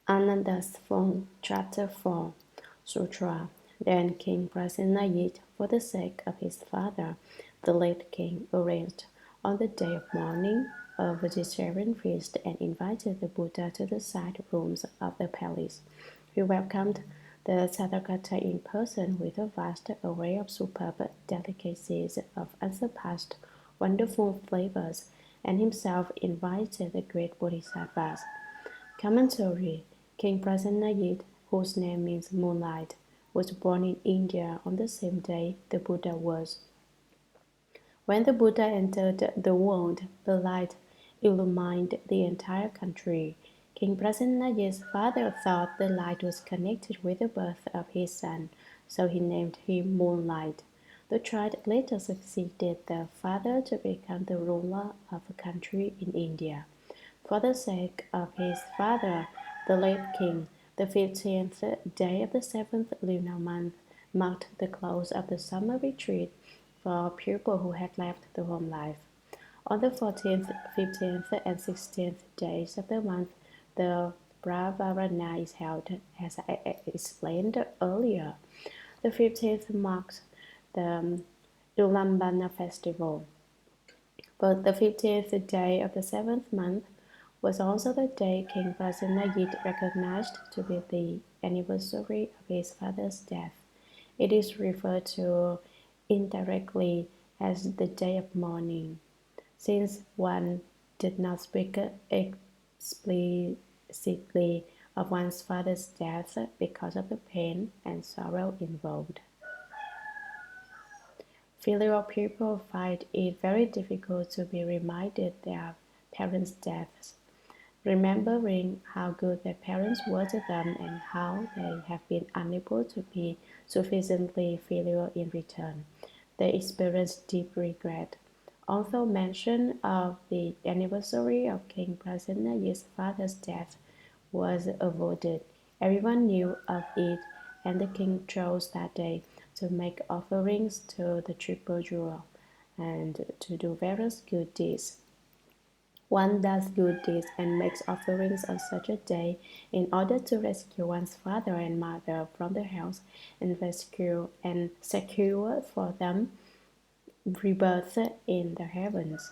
Ananda's Phone, Chapter 4, Sutra. Then King Prasenajit, for the sake of his father, the late king, arranged on the day of mourning a vegetarian feast and invited the Buddha to the side rooms of the palace. He welcomed the Tathagata in person with a vast array of superb delicacies of unsurpassed, wonderful flavors, and himself invited the great Bodhisattvas. Commentary. King Prasenajit, whose name means moonlight, was born in India on the same day the Buddha was. When the Buddha entered the world, the light illumined the entire country. King Prasenajit's father thought the light was connected with the birth of his son, so he named him Moonlight. The child later succeeded the father to become the ruler of a country in India. For the sake of his father, the late king, the 15th day of the 7th lunar month marked the close of the summer retreat for people who had left the home life. On the 14th, 15th, and 16th days of the month, the Pravarana is held, as I explained earlier. The 15th marks the Ulambana festival. But the 15th day of the 7th month was also the day King Prasenajit recognized to be the anniversary of his father's death. It is referred to indirectly as the day of mourning, since one did not speak explicitly of one's father's death because of the pain and sorrow involved. Filial people find it very difficult to be reminded their parents' deaths, remembering how good their parents were to them and how they have been unable to be sufficiently filial in return. They experience deep regret. Although mention of the anniversary of King Prasenajit's father's death was avoided, everyone knew of it, and the king chose that day to make offerings to the triple jewel and to do various good deeds. One does good deeds and makes offerings on such a day in order to rescue one's father and mother from the hells and rescue and secure for them rebirth in the heavens.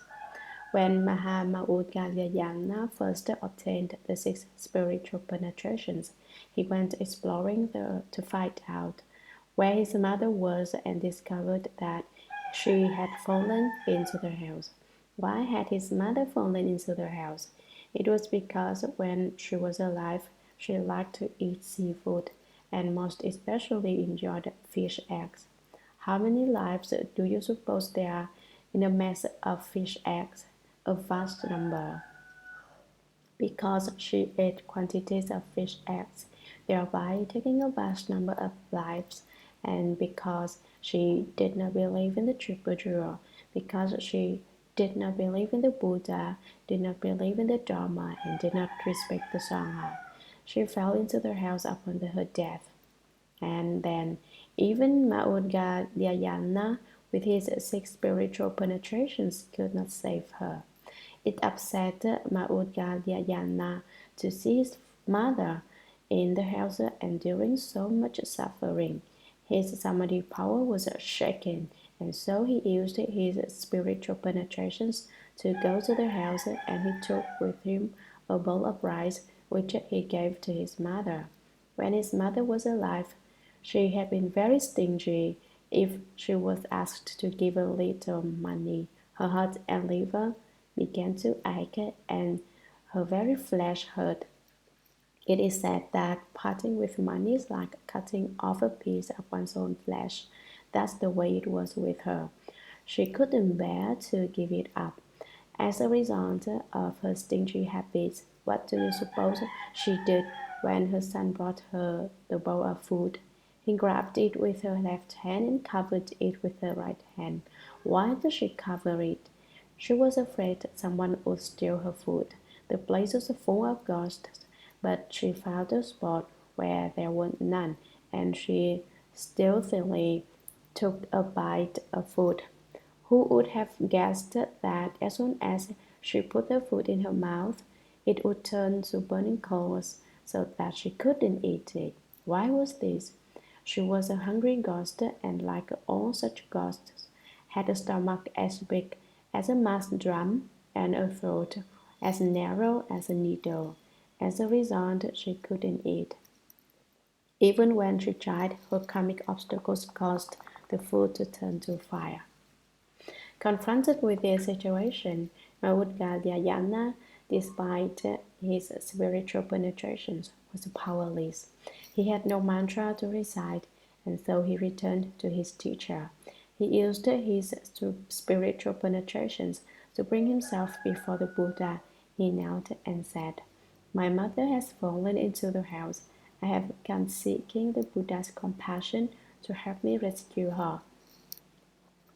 When Mahamaugalyayana first obtained the 6 spiritual penetrations, he went exploring to find out where his mother was and discovered that she had fallen into the hells. Why had his mother fallen into the hells? It was because when she was alive, she liked to eat seafood and most especially enjoyed fish eggs. How many lives do you suppose there are in a mess of fish eggs? A vast number. Because she ate quantities of fish eggs, thereby taking a vast number of lives, and because she did not believe in the triple jewel, because she did not believe in the Buddha, did not believe in the Dharma, and did not respect the Sangha, she fell into the hells upon her death. And then even Maudgalyayana, with his 6 spiritual penetrations, could not save her. It upset Maudgalyayana to see his mother in the hells enduring so much suffering. His samadhi power was shaken, and so he used his spiritual penetrations to go to the hells, and he took with him a bowl of rice which he gave to his mother. When his mother was alive, she had been very stingy. If she was asked to give a little money, her heart and liver began to ache, and her very flesh hurt. It is said that parting with money is like cutting off a piece of one's own flesh. That's the way it was with her. She couldn't bear to give it up. As a result of her stingy habits, what do you suppose she did when her son brought her the bowl of food? He grabbed it with her left hand and covered it with her right hand. Why did she cover it? She was afraid someone would steal her food. The place was full of ghosts, but she found a spot where there were none, and she stealthily took a bite of food. Who would have guessed that as soon as she put the food in her mouth, it would turn to burning coals? so that she couldn't eat it. Why was this? She was a hungry ghost, and like all such ghosts, had a stomach as big as a mass drum and a throat as narrow as a needle. As a result, she couldn't eat. Even when she tried, her karmic obstacles caused the food to turn to fire. Confronted with this situation, Maudgalyayana, despite his spiritual penetrations, was powerless. He had no mantra to recite, and so he returned to his teacher. He used his spiritual penetrations to bring himself before the Buddha. He knelt and said, "My mother has fallen into the house. I have come seeking the Buddha's compassion to help me rescue her."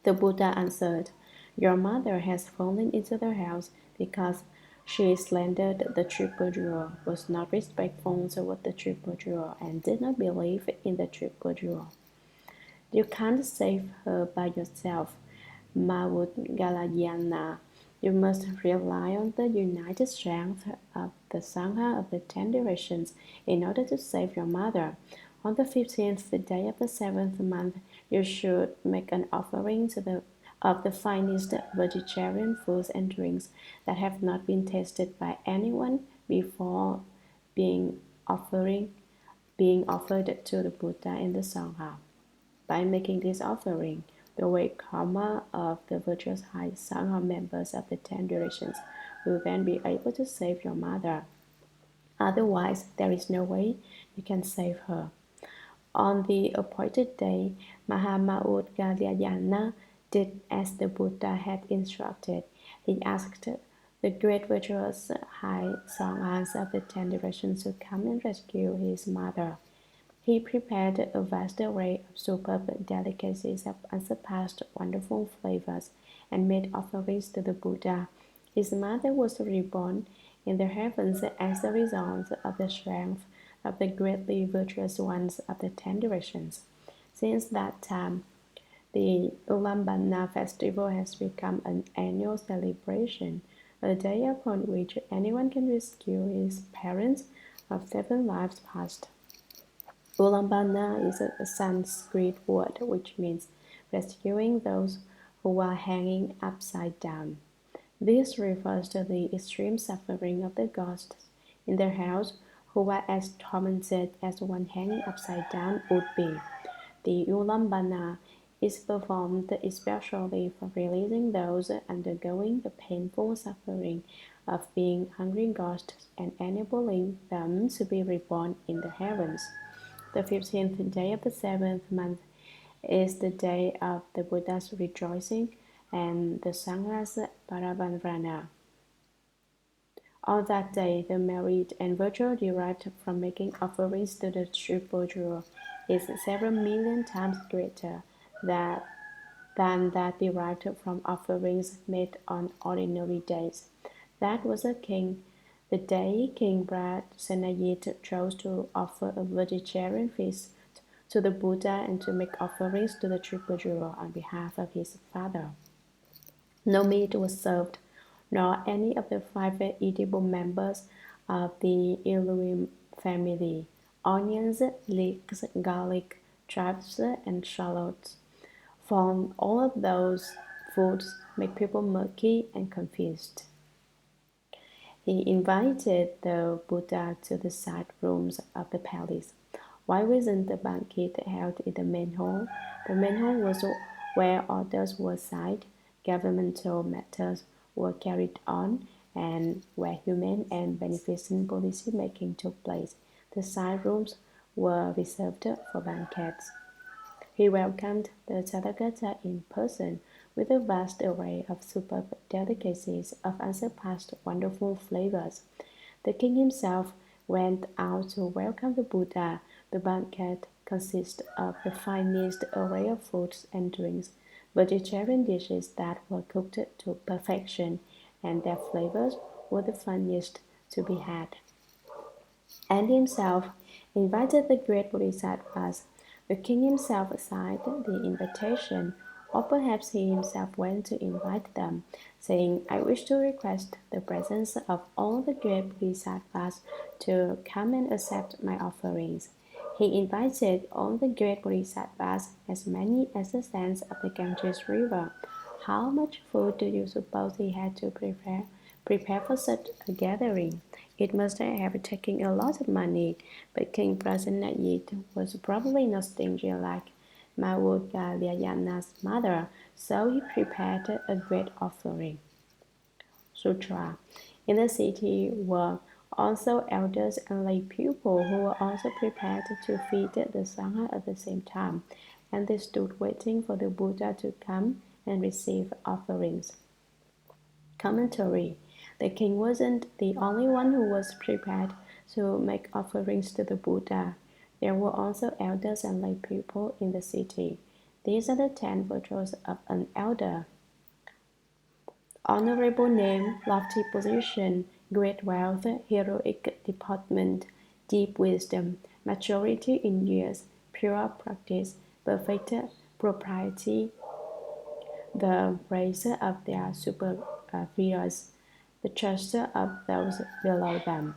The Buddha answered, "Your mother has fallen into the house because she slandered the triple jewel, was not respectful toward the triple jewel, and did not believe in the triple jewel. You can't save her by yourself, Maudgalyayana. You must rely on the united strength of the Sangha of the 10 directions in order to save your mother. On the 15th day of the 7th month, you should make an offering of the finest vegetarian foods and drinks that have not been tasted by anyone before being offering being offered to the Buddha in the Sangha. By making this offering, the weight karma of the virtuous high Sangha members of the 10 directions will then be able to save your mother. Otherwise, there is no way you can save her." On the appointed day, Mahamaudgalyayana did as the Buddha had instructed. He asked the great virtuous high Sanghas of the 10 directions to come and rescue his mother. He prepared a vast array of superb delicacies of unsurpassed wonderful flavors and made offerings to the Buddha. His mother was reborn in the heavens as a result of the strength of the greatly virtuous ones of the 10 directions. Since that time, the Ulambana festival has become an annual celebration, a day upon which anyone can rescue his parents of 7 lives past. Ulambana is a Sanskrit word which means rescuing those who are hanging upside down. This refers to the extreme suffering of the ghosts in their house who are as tormented as one hanging upside down would be. The Ulambana is performed especially for releasing those undergoing the painful suffering of being hungry ghosts and enabling them to be reborn in the heavens. The 15th day of the 7th month is the day of the Buddha's rejoicing and the Sangha's Paravarana. On that day, the merit and virtue derived from making offerings to the triple jewel is several million times greater than that derived from offerings made on ordinary days. That was the day King Brad Senayit chose to offer a vegetarian feast to the Buddha and to make offerings to the triple jewel on behalf of his father. No meat was served, nor any of the 5 edible members of the Elohim family: onions, leeks, garlic, chives, and shallots. For all of those foods make people murky and confused. He invited the Buddha to the side rooms of the palace. Why wasn't the banquet held in the main hall? The main hall was where orders were signed, governmental matters were carried on, and where humane and beneficent policy making took place. The side rooms were reserved for banquets. He welcomed the Tathagata in person with a vast array of superb delicacies of unsurpassed wonderful flavors. The king himself went out to welcome the Buddha. The banquet consists of the finest array of foods and drinks, vegetarian dishes that were cooked to perfection, and their flavors were the funniest to be had. And himself invited the great Bodhisattvas. The king himself signed the invitation, or perhaps he himself went to invite them, saying, I wish to request the presence of all the great Bodhisattvas to come and accept my offerings. He invited all the great Bodhisattvas, as many as the sands of the Ganges River. How much food do you suppose he had to prepare for such a gathering? It must have taken a lot of money, but King Prasenajit was probably not stingy like Maudgalyayana's mother, so he prepared a great offering. Sutra. In the city were also elders and lay people who were also prepared to feed the Sangha at the same time, and they stood waiting for the Buddha to come and receive offerings. Commentary. The king wasn't the only one who was prepared to make offerings to the Buddha. There were also elders and lay people in the city. These are the 10 virtues of an elder: honorable name, lofty position, great wealth, heroic deportment, deep wisdom, maturity in years, pure practice, perfect propriety, the praise of their superiors, the trust of those below them.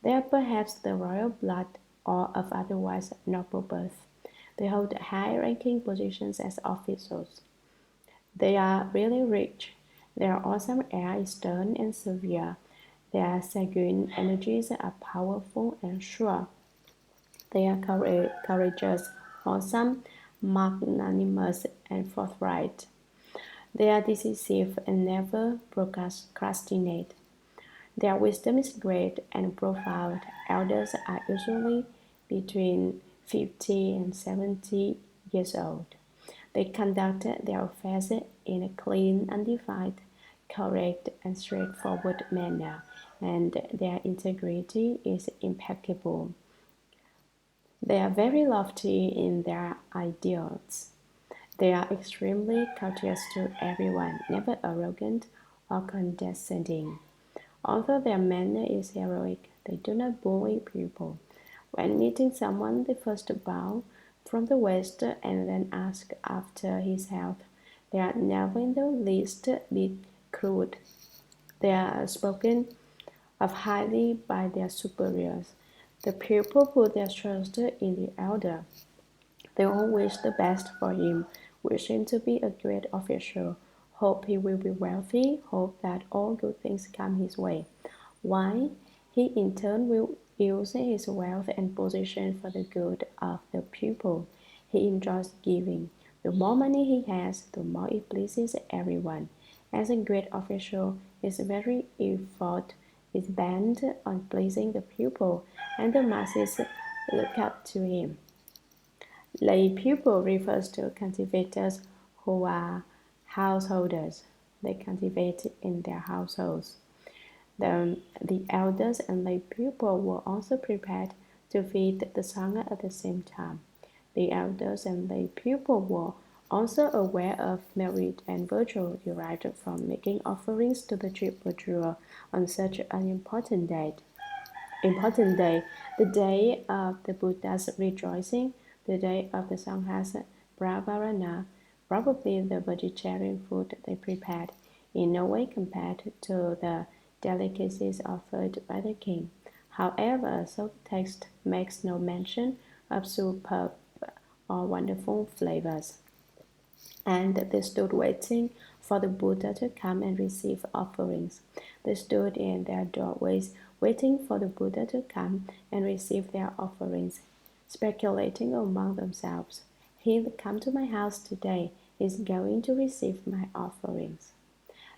They are perhaps the royal blood or of otherwise noble birth. They hold high-ranking positions as officials. They are really rich. Their awesome air is stern and severe. Their sanguine energies are powerful and sure. They are courageous, awesome, magnanimous, and forthright. They are decisive and never procrastinate. Their wisdom is great and profound. Elders are usually between 50 and 70 years old. They conduct their affairs in a clean, undivided, correct, and straightforward manner, and their integrity is impeccable. They are very lofty in their ideals. They are extremely courteous to everyone, never arrogant or condescending. Although their manner is heroic, they do not bully people. When meeting someone, they first bow from the waist and then ask after his health. They are never in the least bit crude. They are spoken of highly by their superiors. The people put their trust in the elder. They all wish the best for him, wish him to be a great official, hope he will be wealthy, hope that all good things come his way. Why? He in turn will use his wealth and position for the good of the people. He enjoys giving. The more money he has, the more it pleases everyone. As a great official, his very effort is bent on pleasing the people, and the masses look up to him. Lay people refers to cultivators who are householders. They cultivate in their households. The elders and lay people were also prepared to feed the Sangha at the same time. The elders and lay people were also aware of merit and virtue derived from making offerings to the triple jewel on such an important day, the day of the Buddha's rejoicing, the day of the Sangha's pravarana. Probably the vegetarian food they prepared in no way compared to the delicacies offered by the king. However, so the text makes no mention of superb or wonderful flavors. And they stood waiting for the Buddha to come and receive offerings. They stood in their doorways waiting for the Buddha to come and receive their offerings, speculating among themselves, he that come to my house today is going to receive my offerings.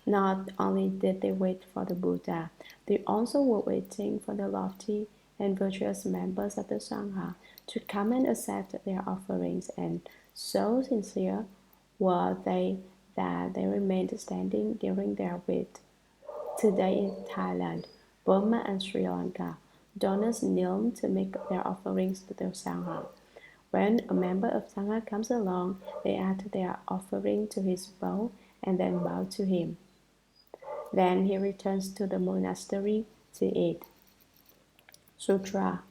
Not only did they wait for the Buddha, they also were waiting for the lofty and virtuous members of the Sangha to come and accept their offerings, and so sincere were they that they remained standing during their wait. Today in Thailand, Burma and Sri Lanka, donors kneel to make their offerings to the Sangha. When a member of Sangha comes along, they add their offering to his bowl and then bow to him. Then he returns to the monastery to eat. Sutra.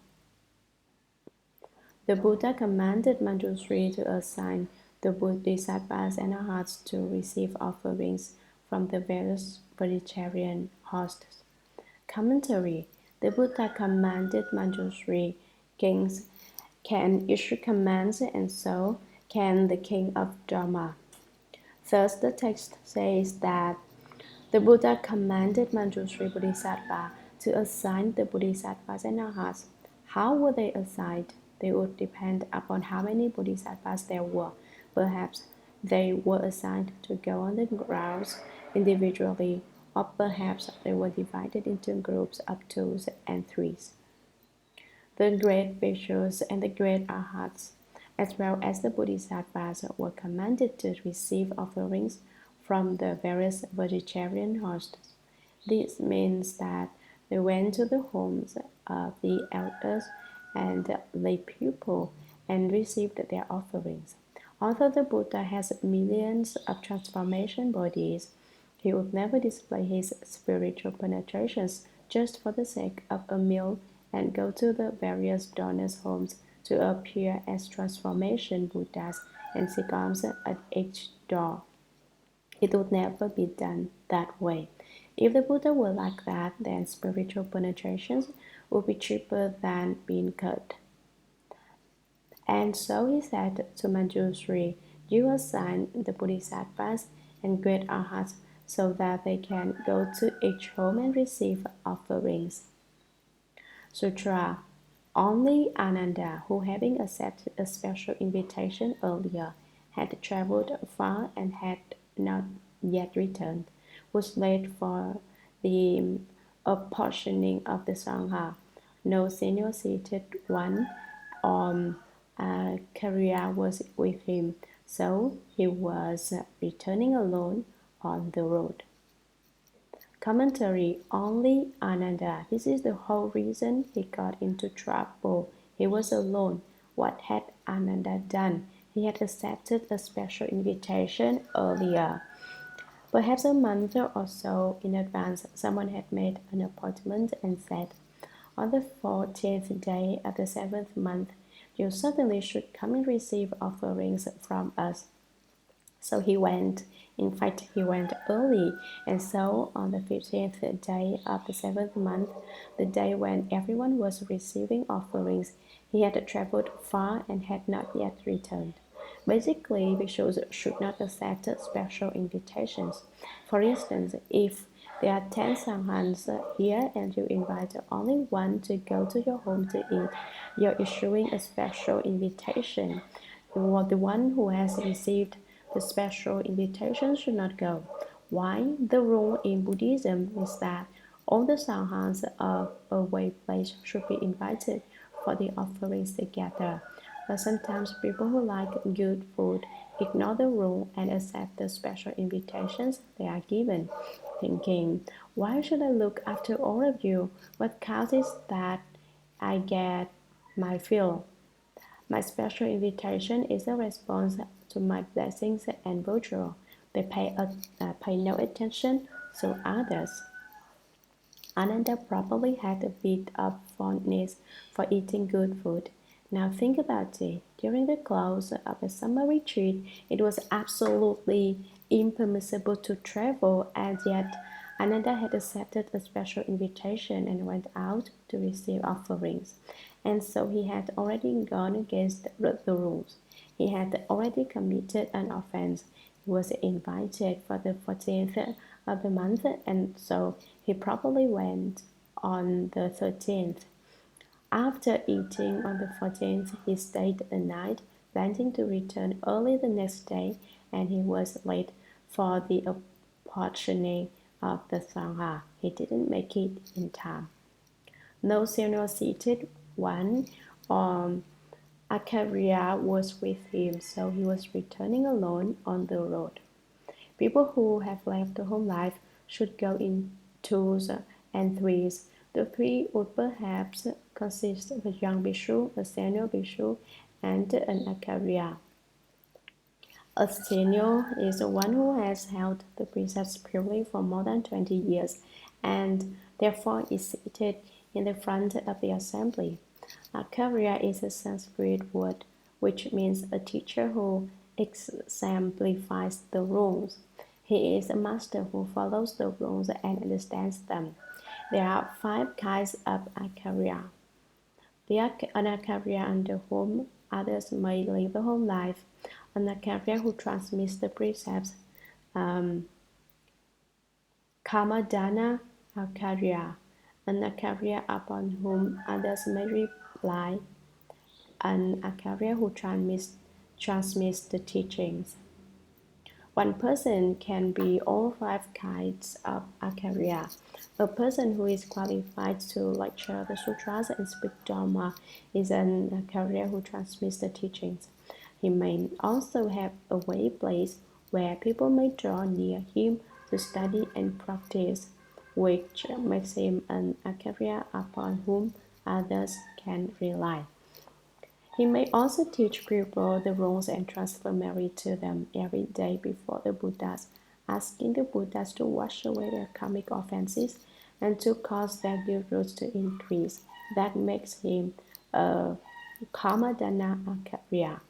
The Buddha commanded Manjushri to assign the Bodhisattvas and arhats to receive offerings from the various vegetarian hosts. Commentary. The Buddha commanded Manjushri kings can issue commands, and so can the king of Dharma. Thus, the text says that the Buddha commanded Manjushri Bodhisattva to assign the Bodhisattvas and arhats. How were they assigned? They would depend upon how many Bodhisattvas there were. Perhaps they were assigned to go on the grounds individually, or perhaps they were divided into groups of twos and threes. The great bhikshus and the great arhats, as well as the Bodhisattvas, were commanded to receive offerings from the various vegetarian hosts. This means that they went to the homes of the elders and lay people and received their offerings. Although the Buddha has millions of transformation bodies, he would never display his spiritual penetrations just for the sake of a meal and go to the various donors' homes to appear as transformation Buddhas and sit arms at each door. It would never be done that way. If the Buddha were like that, then spiritual penetrations would be cheaper than being cut. And so he said to Manjushri, you assign the Bodhisattvas and great arhats so that they can go to each home and receive offerings. Sutra. Only Ananda, who having accepted a special invitation earlier, had traveled far and had not yet returned, was late for the apportioning of the Sangha. No senior seated one or carrier was with him, so he was returning alone on the road. Commentary. Only Ananda. This is the whole reason he got into trouble. He was alone. What had Ananda done? He had accepted a special invitation earlier. Perhaps a month or so in advance, someone had made an appointment and said, on the 14th day of the 7th month, you certainly should come and receive offerings from us. So he went. In fact, he went early, and so on the 15th day of the 7th month, the day when everyone was receiving offerings, he had traveled far and had not yet returned. Basically, bhikshus should not accept special invitations. For instance, if there are 10 sanghas here and you invite only one to go to your home to eat, you're issuing a special invitation. The one who has received the special invitation should not go. Why? The rule in Buddhism is that all the sanghas of a way place should be invited for the offerings together. But sometimes people who like good food ignore the rule and accept the special invitations they are given, thinking, why should I look after all of you? What counts is that I get my fill. My special invitation is a response to my blessings and virtue. They pay no attention to others. Ananda probably had a bit of fondness for eating good food. Now think about it. During the close of a summer retreat, it was absolutely impermissible to travel, and yet Ananda had accepted a special invitation and went out to receive offerings. And so he had already gone against the rules. He had already committed an offense. He was invited for the 14th of the month, and so he probably went on the 13th. After eating on the 14th, he stayed the night, planning to return early the next day, and he was late for the apportioning of the Sangha. He didn't make it in time. No senior seated one or Acharya was with him, so he was returning alone on the road. People who have left the home life should go in twos and threes. The three would perhaps consist of a young bhikshu, a senior bhikshu, and an acharya. A senior is one who has held the precepts purely for more than 20 years and therefore is seated in the front of the assembly. Acharya is a Sanskrit word which means a teacher who exemplifies the rules. He is a master who follows the rules and understands them. There are 5 kinds of acharya. The anacharya under whom others may live a home life, an acharya who transmits the precepts, Kamadana acharya, an acharya upon whom others may rely, an acharya who transmits the teachings. One person can be all 5 kinds of acharya. A person who is qualified to lecture the sutras and speak Dharma is an acharya who transmits the teachings. He may also have a way place where people may draw near him to study and practice, which makes him an acharya upon whom others can rely. He may also teach people the rules and transfer merit to them every day before the Buddhas, asking the Buddhas to wash away their karmic offenses and to cause their good roots to increase. That makes him a Kamadana Acharya.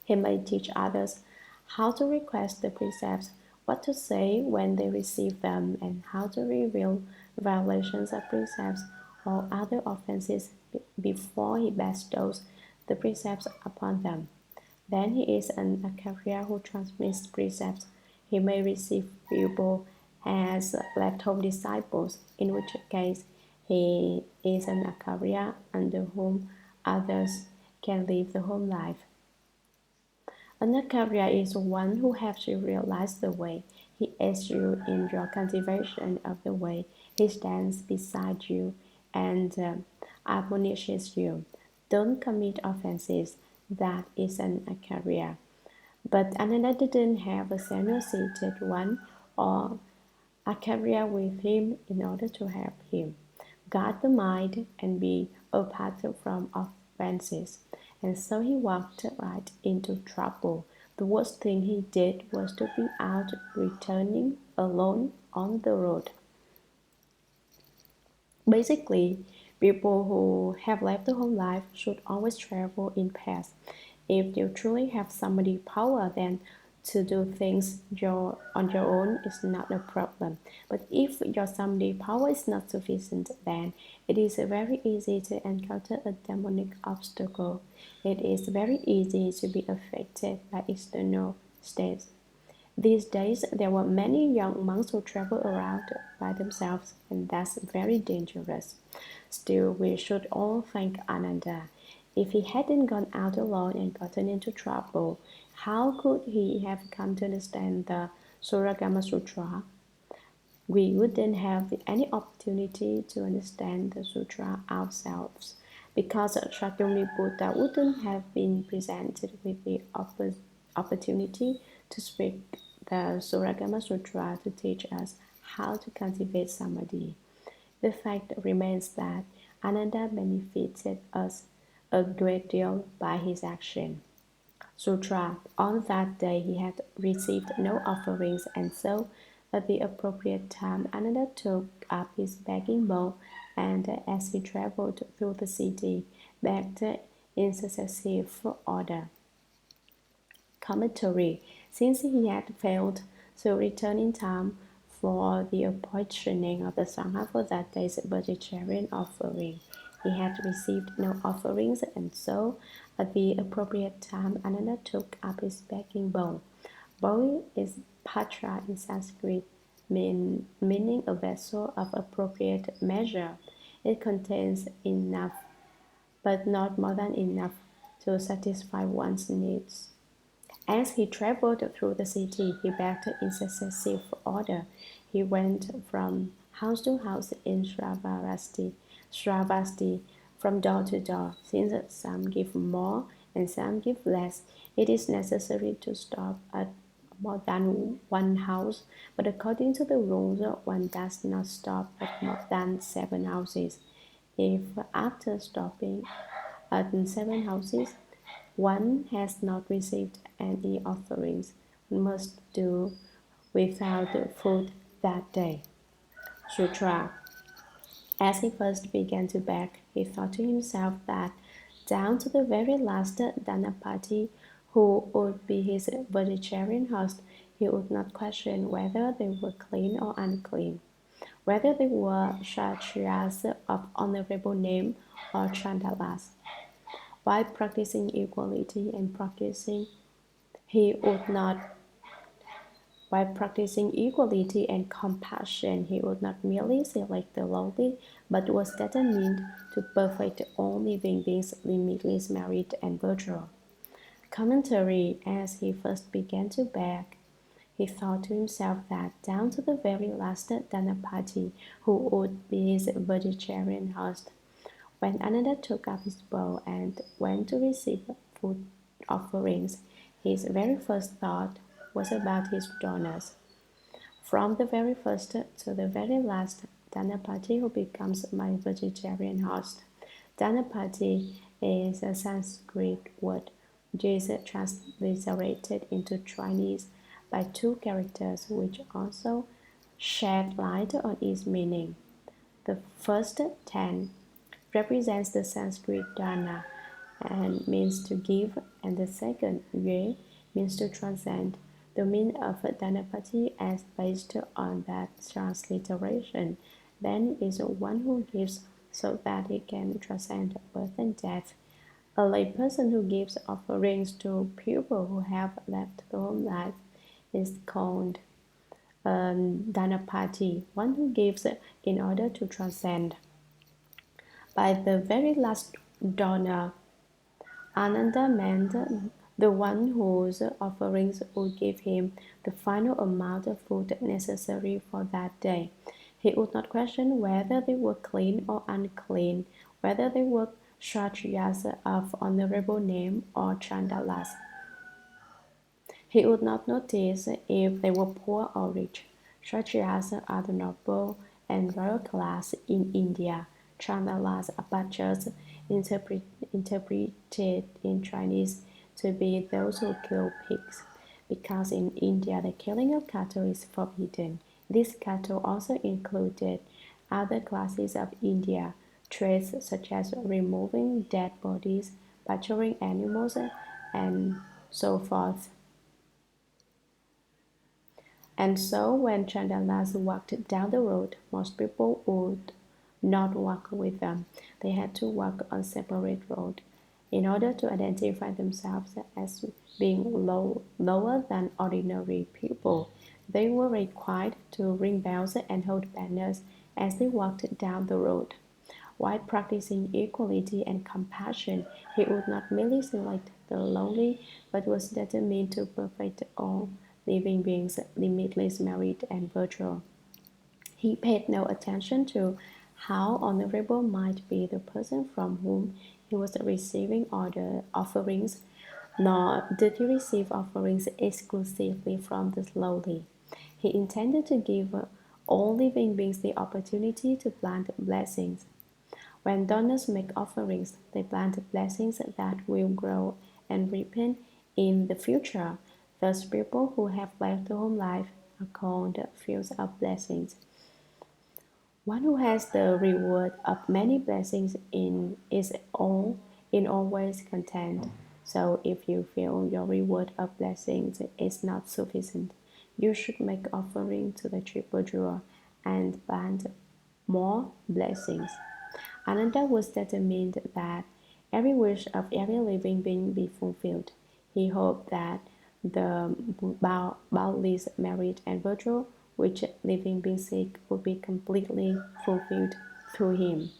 He may teach others how to request the precepts, what to say when they receive them, and how to reveal violations of precepts or other offenses before he bestows the precepts upon them. Then he is an acharya who transmits precepts. He may receive people as left-home disciples, in which case he is an acharya under whom others can live the home life. An acharya is one who helps you realize the way. He aids you in your cultivation of the way. He stands beside you and admonishes you. Don't commit offenses. That is an acharya. But Ananda didn't have a senior-seated one or acharya with him in order to help him guard the mind and be apart from offenses. And so he walked right into trouble. The worst thing he did was to be out returning alone on the road. Basically, people who have left the home life should always travel in pairs. If you truly have somebody power, then to do things on your own is not a problem. But if your somebody power is not sufficient, then it is very easy to encounter a demonic obstacle. It is very easy to be affected by external states. These days, there were many young monks who travel around by themselves, and that's very dangerous. Still, we should all thank Ananda. If he hadn't gone out alone and gotten into trouble, how could he have come to understand the Shurangama Sutra? We wouldn't have any opportunity to understand the sutra ourselves, because Shakyamuni Buddha wouldn't have been presented with the opportunity to speak the Shurangama Sutra to teach us how to cultivate samadhi. The fact remains that Ananda benefited us a great deal by his action. Sutra. On that day he had received no offerings, and so at the appropriate time Ananda took up his begging bowl, and as he travelled through the city, begged in successive order. Commentary. Since he had failed to return in time for the apportioning of the sangha for that day's vegetarian offering, he had received no offerings, and so at the appropriate time Ananda took up his begging bowl. Bowl is patra in Sanskrit, meaning a vessel of appropriate measure. It contains enough, but not more than enough, to satisfy one's needs. As he traveled through the city, he begged in successive order. He went from house to house in Shravasti, from door to door. Since some give more and some give less, it is necessary to stop at more than one house, but according to the rules, one does not stop at more than 7 houses. If after stopping at 7 houses, one has not received any offerings, one must do without food that day. Sutra. As he first began to beg, he thought to himself that down to the very last Dhanapati, who would be his vegetarian host, he would not question whether they were clean or unclean, whether they were Kshatriyas of honorable name or Chandalas. By practicing equality and practicing, he would not By practicing equality and compassion, he would not merely select the lowly, but was determined to perfect all living beings, limitless, merit, and virtue. Commentary. As he first began to beg, he thought to himself that down to the very last Dhanapati, who would be his vegetarian host, when Ananda took up his bowl and went to receive food offerings, his very first thought was about his donors. From the very first to the very last Dhanapati who becomes my vegetarian host. Dhanapati is a Sanskrit word which is transliterated into Chinese by two characters which also shed light on its meaning. The first 10 represents the Sanskrit dana and means to give, and the second yue means to transcend. The meaning of Dhanapati as based on that transliteration then is one who gives so that he can transcend birth and death. A layperson who gives offerings to people who have left the home life is called Dhanapati, one who gives in order to transcend. By the very last donor, Ananda meant the one whose offerings would give him the final amount of food necessary for that day. He would not question whether they were clean or unclean, whether they were Kshatriyas of honorable name or Chandalas. He would not notice if they were poor or rich. Kshatriyas are the noble and royal class in India. Chandalas are butchers, interpreted in Chinese to be those who kill pigs, because in India the killing of cattle is forbidden. These cattle also included other classes of India, trades such as removing dead bodies, butchering animals, and so forth. And so when Chandalas walked down the road, most people would not walk with them. They had to walk on separate road. In order to identify themselves as being lower than ordinary people, they were required to ring bells and hold banners as they walked down the road. While practicing equality and compassion, he would not merely select the lowly, but was determined to perfect all living beings, limitless merit and virtue. He paid no attention to how honorable might be the person from whom he was receiving offerings, nor did he receive offerings exclusively from the lowly. He intended to give all living beings the opportunity to plant blessings. When donors make offerings, they plant blessings that will grow and ripen in the future. Thus, people who have left the home life are called fields of blessings. One who has the reward of many blessings is in all ways content. So, if you feel your reward of blessings is not sufficient, you should make offering to the triple jewel and plant more blessings. Ananda was determined that every wish of every living being be fulfilled. He hoped that the boundless merit and virtue which living beings seek would be completely fulfilled through him.